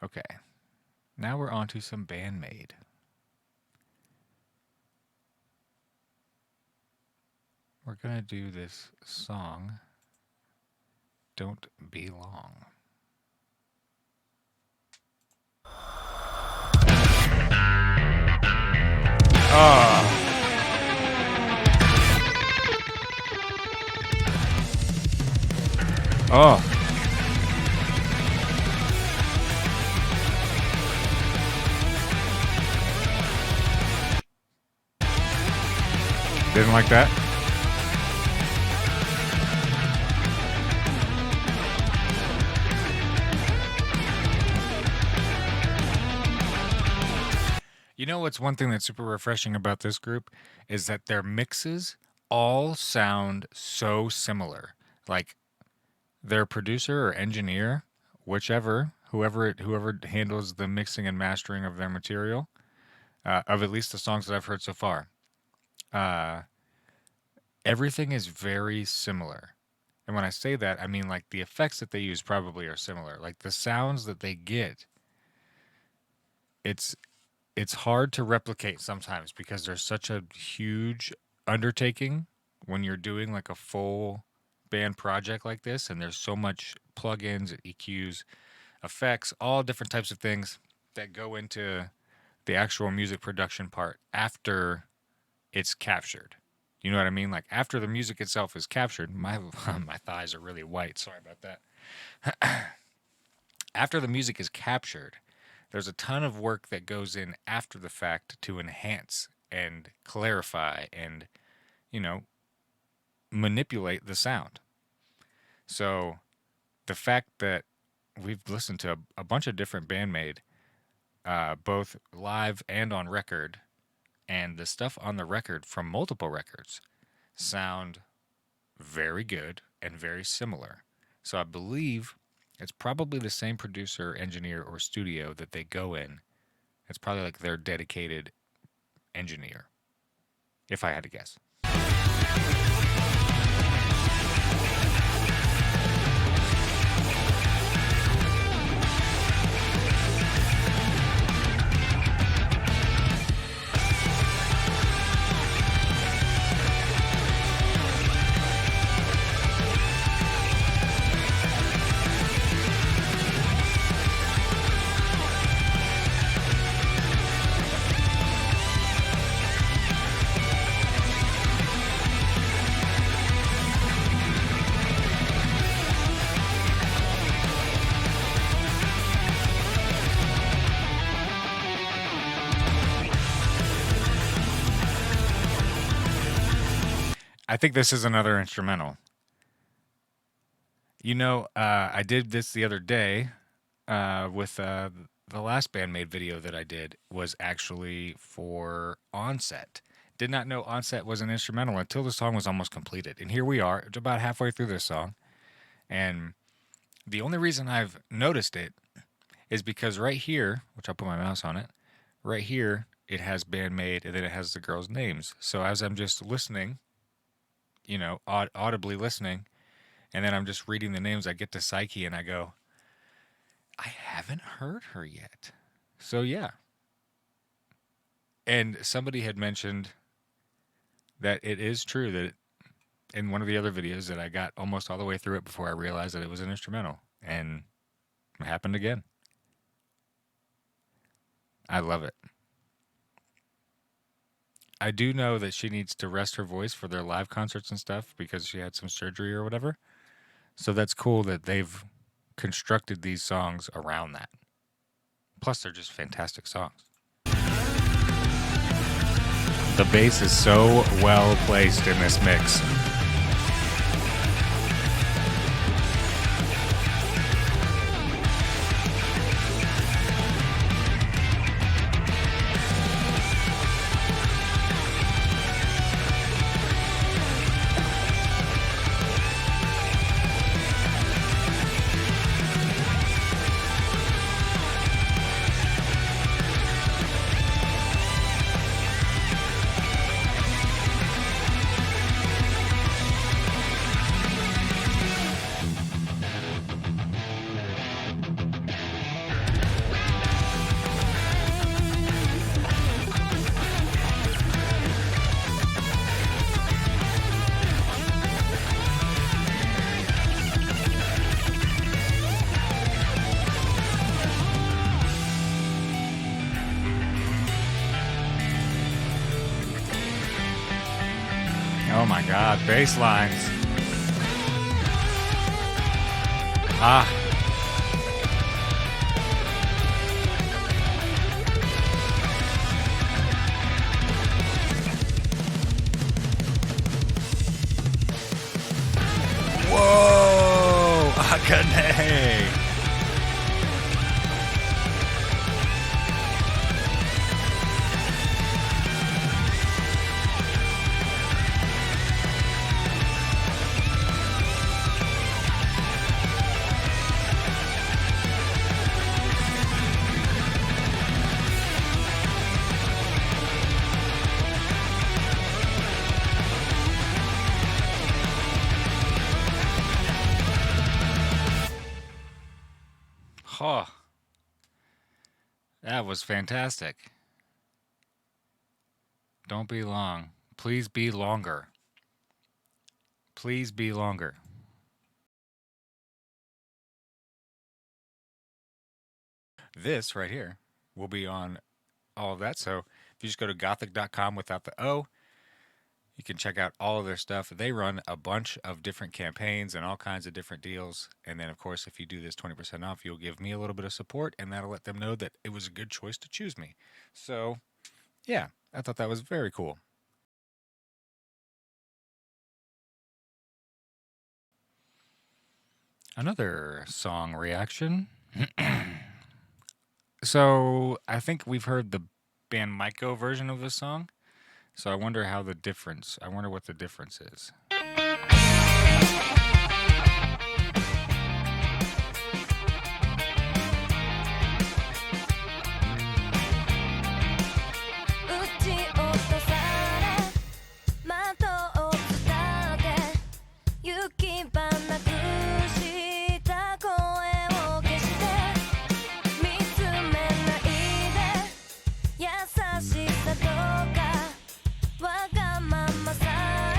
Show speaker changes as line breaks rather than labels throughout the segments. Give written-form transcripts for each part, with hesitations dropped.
Okay, now we're on to some Band-Maid. We're gonna do this song, Don't Be Long. Oh. Oh. Didn't like that? You know what's one thing that's super refreshing about this group is that their mixes all sound so similar. Like their producer or engineer, whoever handles the mixing and mastering of their material, of at least the songs that I've heard so far, uh, everything is very similar. And when I say that, I mean like the effects that they use probably are similar. Like the sounds that they get, it's it's hard to replicate sometimes because there's such a huge undertaking when you're doing like a full band project like this, and there's so much plugins, EQs, effects, all different types of things that go into the actual music production part after it's captured. You know what I mean? Like after the music itself is captured, my my thighs are really white. Sorry about that. After the music is captured, there's a ton of work that goes in after the fact to enhance and clarify and, you know, manipulate the sound. So the fact that we've listened to a bunch of different Band-Maid, both live and on record, and the stuff on the record from multiple records sound very good and very similar. So I believe it's probably the same producer, engineer, or studio that they go in. It's probably like their dedicated engineer, if I had to guess. I think this is another instrumental. You know, I did this the other day with the last Band-Maid video that I did was actually for Onset. Did not know Onset was an instrumental until the song was almost completed. And here we are, about halfway through this song. And the only reason I've noticed it is because right here, which I'll put my mouse on it, right here, it has Band-Maid and then it has the girls' names. So as I'm just listening, you know, audibly listening, and then I'm just reading the names, I get to Psyche and I go, I haven't heard her yet. So yeah. And somebody had mentioned that it is true that in one of the other videos that I got almost all the way through it before I realized that it was an instrumental. And it happened again. I love it. I do know that she needs to rest her voice for their live concerts and stuff because she had some surgery or whatever. So that's cool that they've constructed these songs around that. Plus, they're just fantastic songs. The bass is so well placed in this mix. God, bass lines. Ah. Whoa! Akane! Huh. That was fantastic. Don't be long. Please be longer. Please be longer. This right here will be on all of that. So if you just go to gothic.com without the O, you can check out all of their stuff. They run a bunch of different campaigns and all kinds of different deals. And then, of course, if you do this 20% off, you'll give me a little bit of support, and that'll let them know that it was a good choice to choose me. So, yeah, I thought that was very cool. Another song reaction. So, I think we've heard the Band-Maid version of this song. So I wonder what the difference is.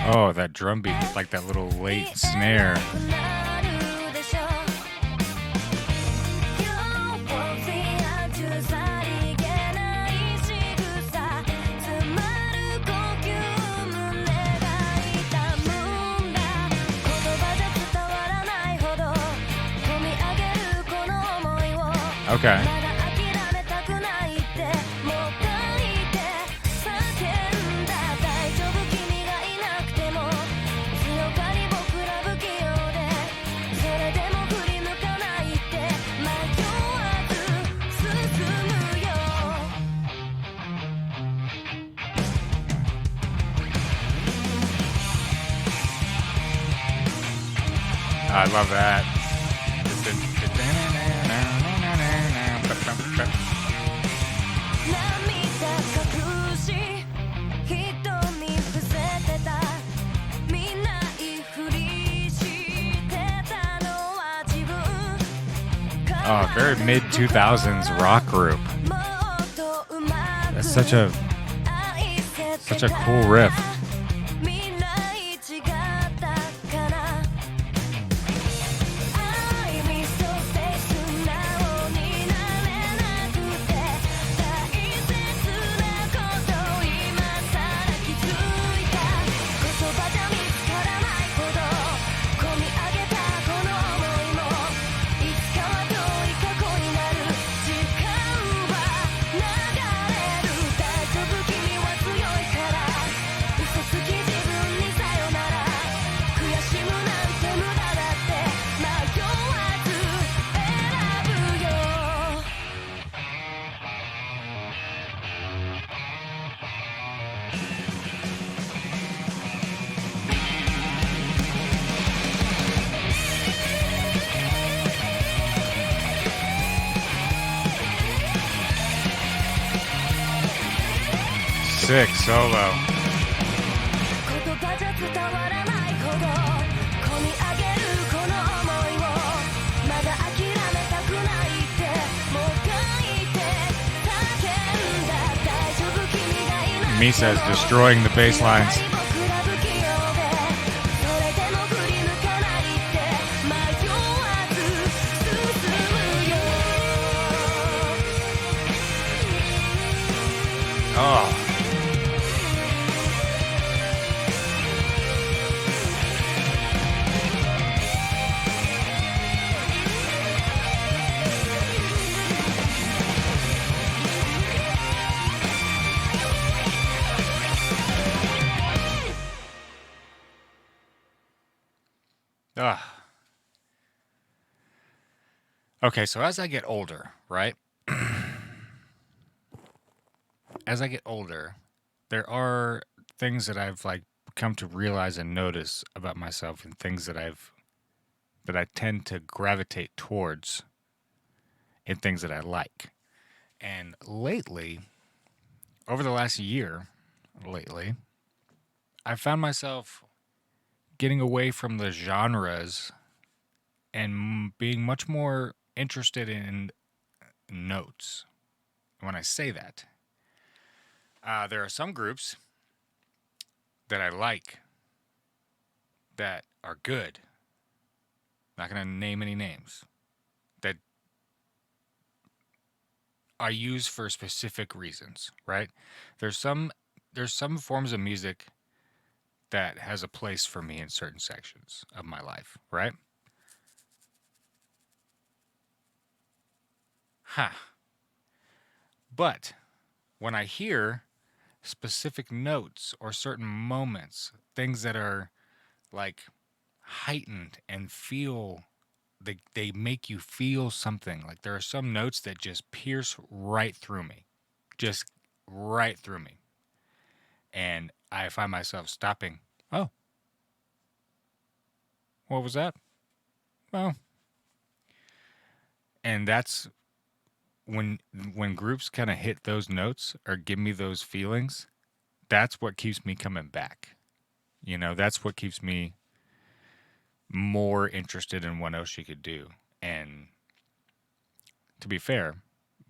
Oh, that drum beat, like that little late snare. Okay. I love that. Oh, very mid-2000s rock group. That's such a cool riff. Sick solo. Misa is destroying the bass lines. Oh. Ah. Okay, so as I get older, right? As I get older, there are things that I've like come to realize and notice about myself, and things that I tend to gravitate towards in things that I like. And lately, over the last year, lately, I found myself getting away from the genres and being much more interested in notes. When I say that, there are some groups that I like that are good. Not going to name any names. That I use for specific reasons, right? There's some there's some forms of music that has a place for me in certain sections of my life, right? Huh. But when I hear specific notes or certain moments, things that are like heightened and feel they make you feel something. Like there are some notes that just pierce right through me. Just right through me. And I find myself stopping. Oh, what was that? Oh, and that's when groups kind of hit those notes or give me those feelings, that's what keeps me coming back. That's what keeps me more interested in what else she could do. And to be fair,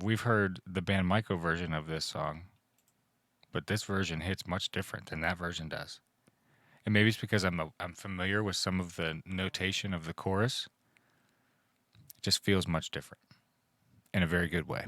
we've heard the band Michael version of this song, but this version hits much different than that version does. And maybe it's because I'm familiar with some of the notation of the chorus. It just feels much different in a very good way.